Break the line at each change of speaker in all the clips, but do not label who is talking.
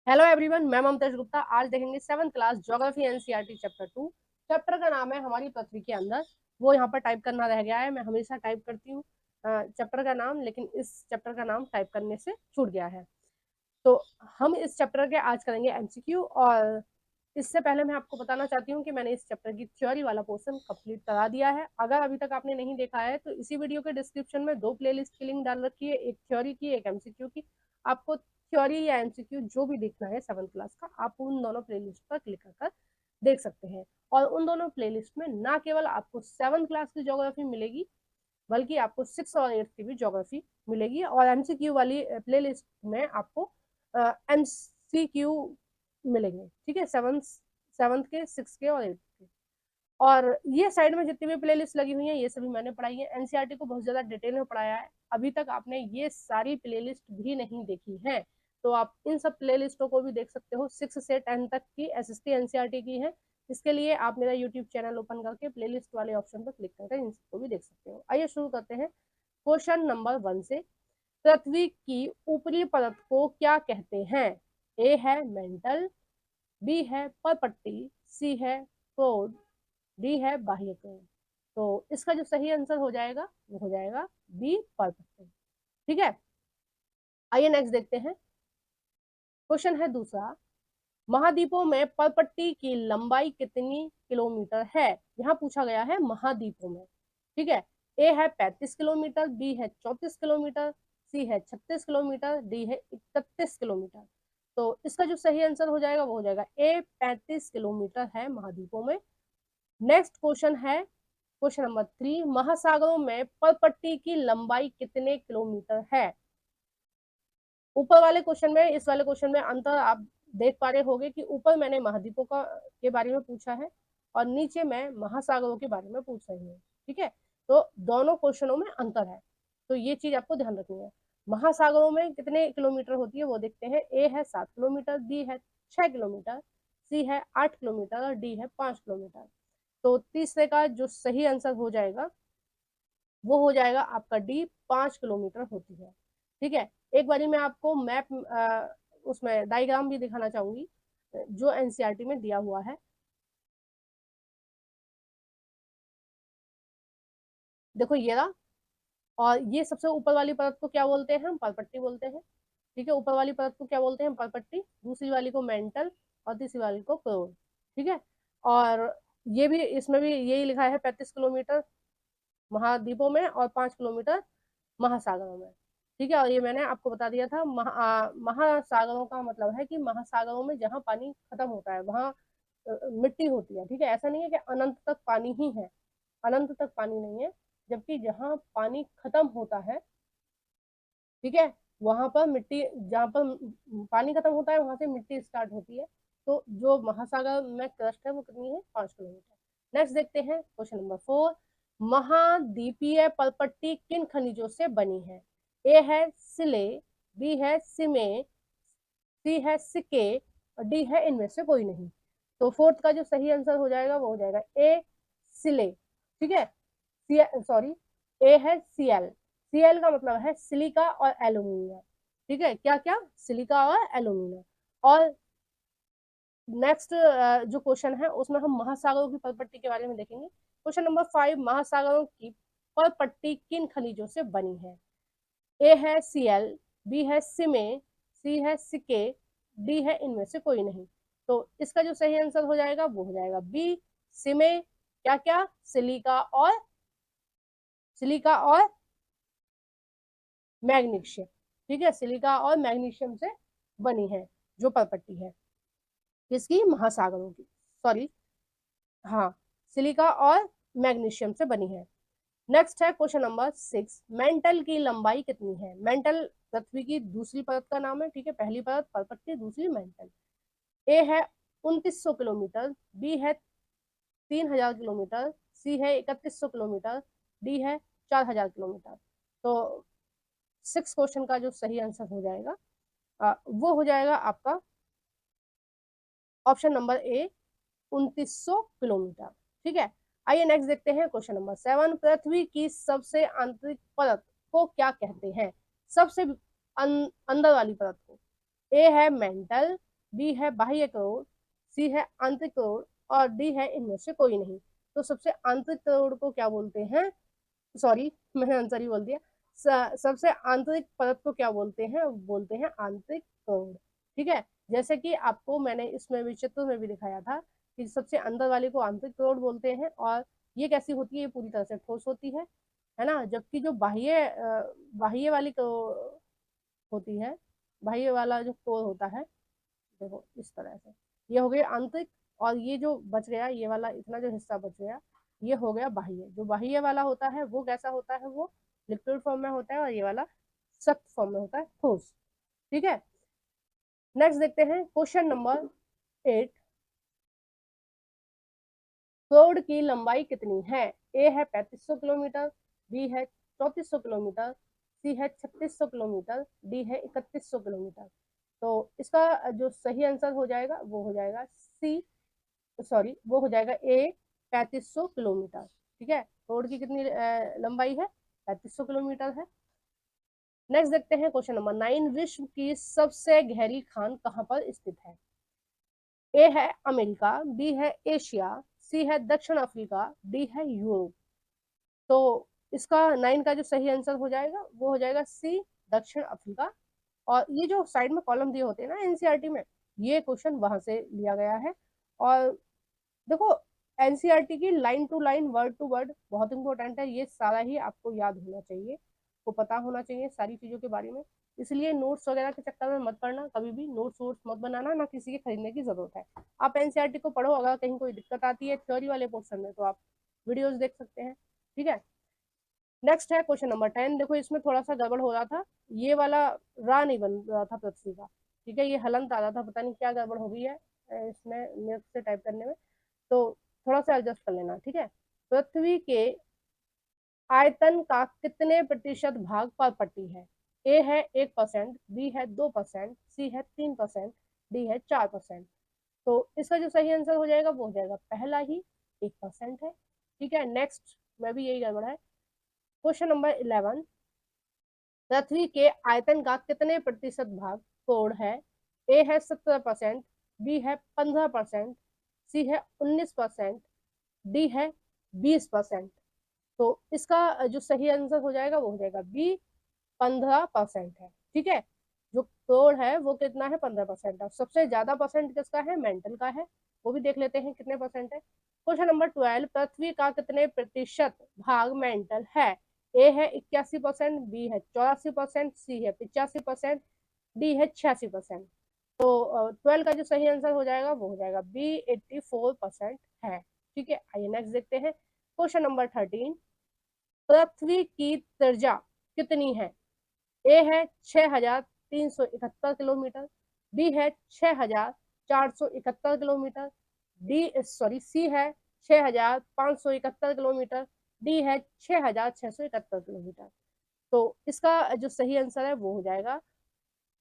Hello everyone, मैं ममताज गुप्ता। आज देखेंगे 7th class geography NCERT chapter 2। Chapter का नाम है हमारी पृथ्वी के अंदर। वो यहाँ पर टाइप करना रह गया है। मैं हमेशा टाइप करती हूँ चैप्टर का नाम, लेकिन इस चैप्टर का नाम टाइप करने से छूट गया है। तो हम इस चैप्टर के आज करेंगे एमसीक्यू। और इससे पहले मैं आपको बताना चाहती हूँ कि मैंने इस चैप्टर की थ्योरी वाला पोर्शन कंप्लीट करा दिया है। अगर अभी तक आपने नहीं देखा है तो इसी वीडियो के डिस्क्रिप्शन में 2 प्लेलिस्ट की लिंक डाल रखी है, एक थ्योरी की, एक एमसीक्यू की। आपको थ्योरी या एमसीक्यू जो भी देखना है 7th क्लास का, आप उन दोनों प्लेलिस्ट पर क्लिक कर देख सकते हैं। और उन दोनों प्लेलिस्ट में ना केवल आपको 7th क्लास की ज्योग्राफी मिलेगी, बल्कि आपको 6 और 8 की भी ज्योग्राफी मिलेगी। और एमसीक्यू वाली प्लेलिस्ट में आपको एमसीक्यू मिलेंगे। ठीक है, सेवंथ के, 6 के और 8 के। और ये साइड में जितनी भी प्लेलिस्ट लगी हुई है ये सभी मैंने पढ़ाई है। एनसीईआरटी को बहुत ज्यादा डिटेल में पढ़ाया है। अभी तक आपने ये सारी प्लेलिस्ट भी नहीं देखी है तो आप इन सब प्लेलिस्टों को भी देख सकते हो। 6 से 10 तक की एसएसटी एनसीईआरटी की है। इसके लिए आप मेरा यूट्यूब चैनल ओपन करके प्लेलिस्ट वाले ऑप्शन पर क्लिक करके इन सबको भी देख सकते हो। आइए शुरू करते हैं क्वेश्चन नंबर 1 से। पृथ्वी की ऊपरी परत को क्या कहते हैं? ए है मेंटल, बी है परपट्टी, सी है कोर, डी है बाह्यकोर। तो इसका जो सही आंसर हो जाएगा वो हो जाएगा बी, परपट्टी। ठीक है, आइए नेक्स्ट देखते हैं। क्वेश्चन है दूसरा। महाद्वीपों में परपट्टी की लंबाई कितनी किलोमीटर है? यहाँ पूछा गया है महाद्वीपों में। ठीक है, ए है 35 किलोमीटर, बी है 34 किलोमीटर, सी है 36 किलोमीटर, डी है 31 किलोमीटर। तो इसका जो सही आंसर हो जाएगा वो हो जाएगा ए, 35 किलोमीटर है महाद्वीपों में। नेक्स्ट क्वेश्चन है क्वेश्चन नंबर 3। महासागरों में परपट्टी की लंबाई कितने किलोमीटर है? ऊपर वाले क्वेश्चन में, इस वाले क्वेश्चन में अंतर आप देख पा रहे होंगे कि ऊपर मैंने महाद्वीपों का के बारे में पूछा है और नीचे मैं महासागरों के बारे में पूछ रही हूँ। ठीक है, तो दोनों क्वेश्चनों में अंतर है, तो ये चीज आपको ध्यान रखनी है। महासागरों में कितने किलोमीटर होती है वो देखते हैं। ए है 7 किलोमीटर, बी है 6 किलोमीटर, सी है 8 किलोमीटर और डी है 5 किलोमीटर। तो तीसरे का जो सही आंसर हो जाएगा वो हो जाएगा आपका डी, 5 किलोमीटर होती है। ठीक है, एक बारी मैं आपको मैप उसमें डायग्राम भी दिखाना चाहूंगी जो एनसीईआरटी में दिया हुआ है। देखो ये रहा। और ये सबसे ऊपर वाली परत को क्या बोलते हैं? हम परपट्टी बोलते हैं। ठीक है, ऊपर वाली परत को क्या बोलते हैं? परपट्टी। दूसरी वाली को मेंटल और तीसरी वाली को कोर। ठीक है, और ये भी, इसमें भी यही लिखा है 35 किलोमीटर महाद्वीपों में और 5 किलोमीटर महासागरों में। ठीक है, और ये मैंने आपको बता दिया था। महासागरों का मतलब है कि महासागरों में जहाँ पानी खत्म होता है वहां मिट्टी होती है। ठीक है, ऐसा नहीं है कि अनंत तक पानी ही है, अनंत तक पानी नहीं है। जबकि जहाँ पानी खत्म होता है, ठीक है, वहां पर मिट्टी, जहाँ पर पानी खत्म होता है वहां से मिट्टी स्टार्ट होती है। तो जो महासागर में क्रस्ट है वो कितनी है? 5 किलोमीटर। नेक्स्ट देखते हैं क्वेश्चन नंबर 4। महाद्वीपीय पलपट्टी किन खनिजों से बनी है? ए है सिले, बी है सिमे, सी है सिके और डी है इनमें से कोई नहीं। तो फोर्थ का जो सही आंसर हो जाएगा वो हो जाएगा ए, सिले। ठीक है, सॉरी, ए है सीएल। सीएल का मतलब है सिलिका और एल्यूमिनियम। ठीक है, क्या क्या? सिलिका और एल्यूमिनियम। और नेक्स्ट जो क्वेश्चन है उसमें हम महासागरों की परपट्टी के बारे में देखेंगे। Question number 5। महासागरों की परपट्टी किन खनिजों से बनी है? ए है सीएल, बी है सिमे, सी है सिके, डी है इनमें से कोई नहीं। तो इसका जो सही आंसर हो जाएगा वो हो जाएगा बी, सिमे। क्या क्या? सिलिका और मैग्नीशियम। ठीक है, सिलिका और मैग्नीशियम से बनी है जो परपट्टी है किसकी? महासागरों की। सॉरी, हाँ, सिलिका और मैग्नीशियम से बनी है। नेक्स्ट है क्वेश्चन नंबर 6। मेंटल की लंबाई कितनी है? मेंटल पृथ्वी की दूसरी परत का नाम है। ठीक है, पहली परत परपट्टी, दूसरी मेंटल। ए है 2900 किलोमीटर, बी है 3000 किलोमीटर, सी है 3100 किलोमीटर, डी है 4000 किलोमीटर। तो 6 क्वेश्चन का जो सही आंसर हो जाएगा वो हो जाएगा आपका ऑप्शन नंबर ए, 2900 किलोमीटर। ठीक है, आइए नेक्स्ट देखते हैं क्वेश्चन नंबर 7। पृथ्वी की सबसे आंतरिक परत को क्या कहते हैं? सबसे अंदर वाली परत को। ए है मेंटल, बी है बाह्य करोड़, सी है आंतरिक करोड़ और डी है इनमें से कोई नहीं। तो सबसे आंतरिक करोड़ को क्या बोलते हैं, सॉरी मैंने आंसर ही बोल दिया। सबसे आंतरिक परत को क्या बोलते हैं, बोलते हैं आंतरिक करोड़। ठीक है, जैसे कि आपको मैंने इसमें भी चित्र में भी दिखाया था कि सबसे अंदर वाले को आंतरिक करोड़ बोलते हैं। और ये कैसी होती है, ये पूरी तरह से ठोस होती है ना। जबकि जो बाह्य वाली होती है, बाह्य वाला जो कोर होता है, देखो इस तरह से, ये हो गया आंतरिक। और ये जो बच गया, ये वाला इतना जो हिस्सा बच गया, ये हो गया बाह्य। जो बाह्य वाला होता है वो कैसा होता है, वो लिक्विड फॉर्म में होता है, और ये वाला सख्त फॉर्म में होता है, ठोस। ठीक है, नेक्स्ट देखते हैं क्वेश्चन नंबर 8। करोड़ की लंबाई कितनी है? ए है 3500 किलोमीटर, बी है 3400 किलोमीटर, सी है 3600 किलोमीटर, डी है 3100 किलोमीटर। तो इसका जो सही आंसर हो जाएगा वो हो जाएगा सी, सॉरी वो हो जाएगा ए, 3500 किलोमीटर। ठीक है, करोड़ की कितनी लंबाई है, 3500 किलोमीटर है। नेक्स्ट देखते हैं क्वेश्चन नंबर 9। विश्व की सबसे गहरी खान कहाँ पर स्थित है? ए है अमेरिका, बी है एशिया, सी है दक्षिण अफ्रीका, डी है यूरोप। तो इसका 9 का जो सही आंसर हो जाएगा वो हो जाएगा सी, दक्षिण अफ्रीका। और ये जो साइड में कॉलम दिए होते हैं ना एनसीईआरटी में, ये क्वेश्चन वहां से लिया गया है। और देखो, एनसीईआरटी की line to line, word to word बहुत इंपॉर्टेंट है, ये सारा ही आपको याद होना चाहिए, को पता होना चाहिए सारी चीजों के बारे में। इसलिए नोट्स वगैरह के चक्कर में मत पड़ना, कभी भी नोट्स वोट्स मत बनाना, ना किसी के खरीदने की जरूरत है। आप एनसीईआरटी को पढ़ो, अगर कहीं कोई दिक्कत आती है थ्योरी वाले पोर्शन में तो आप वीडियोस देख सकते हैं। ठीक है, नेक्स्ट है क्वेश्चन नंबर 10। देखो इसमें थोड़ा सा गड़बड़ हो रहा था, ये वाला रा नहीं बन रहा था पृथ्वी का। ठीक है, ये हलंत आ रहा था, पता नहीं क्या गड़बड़ हो गई है इसमें नेक्स्ट से टाइप करने में, तो थोड़ा सा एडजस्ट कर लेना। ठीक है, पृथ्वी के आयतन का कितने प्रतिशत भाग पर पट्टी है? ए है 1%, बी है 2%, सी है 3%, डी है 4%। तो इसका जो सही आंसर हो जाएगा वो हो जाएगा पहला ही, 1% है। ठीक है, नेक्स्ट में भी यही गड़बड़ है। Question number 11। पृथ्वी के आयतन का कितने प्रतिशत भाग कोण है? ए है 17%, बी है 15%, सी है 19%, डी है 20%। तो इसका जो सही आंसर हो जाएगा वो हो जाएगा बी, 15% है। ठीक है, जो कोण है वो कितना है, 15% है। सबसे ज्यादा परसेंट किसका है, मेंटल का है, वो भी देख लेते हैं कितने परसेंट है। Question number 12। पृथ्वी का कितने प्रतिशत भाग मेंटल है? ए है 81%, बी है 84%, सी है 85%, डी है 86%। तो 12 का जो सही आंसर हो जाएगा वो हो जाएगा बी, 84% है। ठीक है, आइए नेक्स्ट देखते हैं क्वेश्चन नंबर 13। पृथ्वी की त्रिज्या कितनी है? ए है 6371 किलोमीटर, बी है 6471 किलोमीटर, डी सॉरी सी है 6571 किलोमीटर, डी है 6671 किलोमीटर। तो इसका जो सही आंसर है वो हो जाएगा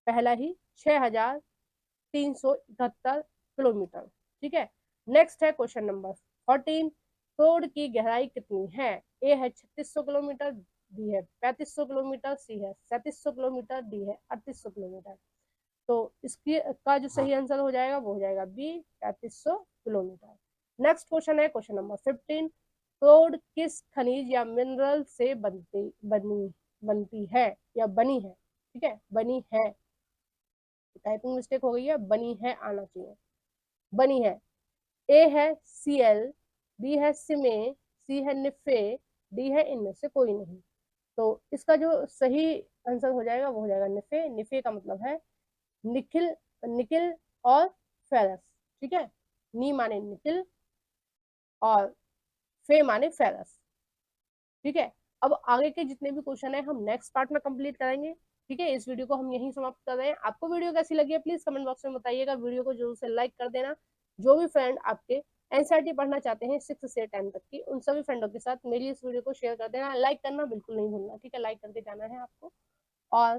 पहला ही, 6371 किलोमीटर। ठीक है, नेक्स्ट है क्वेश्चन नंबर 14। करोड़ की गहराई कितनी है? ए है 3600 किलोमीटर, बी है 3500 किलोमीटर, सी है 3700 किलोमीटर, डी है 3800 किलोमीटर। तो इसकी का जो सही आंसर हो जाएगा वो हो जाएगा बी, 3500 किलोमीटर। नेक्स्ट क्वेश्चन है क्वेश्चन नंबर 15। करोड़ किस खनिज या मिनरल से बनती है या बनी है? ठीक है, बनी है, टाइपिंग मिस्टेक हो गई है, बनी है आना चाहिए, बनी है। ए है Cl, बी है सिमे, सी है निफे, डी है इनमें से कोई नहीं। तो इसका जो सही आंसर हो जाएगा वो हो जाएगा निफे। निफे का मतलब है निकिल, निकिल और फेरस। ठीक है, नी माने निकिल और फे माने फेरस। ठीक है, अब आगे के जितने भी क्वेश्चन है हम नेक्स्ट पार्ट में कंप्लीट करेंगे। ठीक है, इस वीडियो को हम यहीं समाप्त कर रहे हैं। आपको वीडियो कैसी लगी है प्लीज कमेंट बॉक्स में बताइएगा। वीडियो को जरूर से लाइक कर देना। जो भी फ्रेंड आपके एनसीईआरटी पढ़ना चाहते हैं 6 से 10 तक की, उन सभी फ्रेंडों के साथ मेरी इस वीडियो को शेयर कर देना। लाइक करना बिल्कुल नहीं भूलना। ठीक है, लाइक करके जाना है आपको, और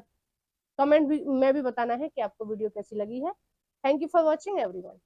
कमेंट भी में भी बताना है कि आपको वीडियो कैसी लगी है। Thank you for watching everyone.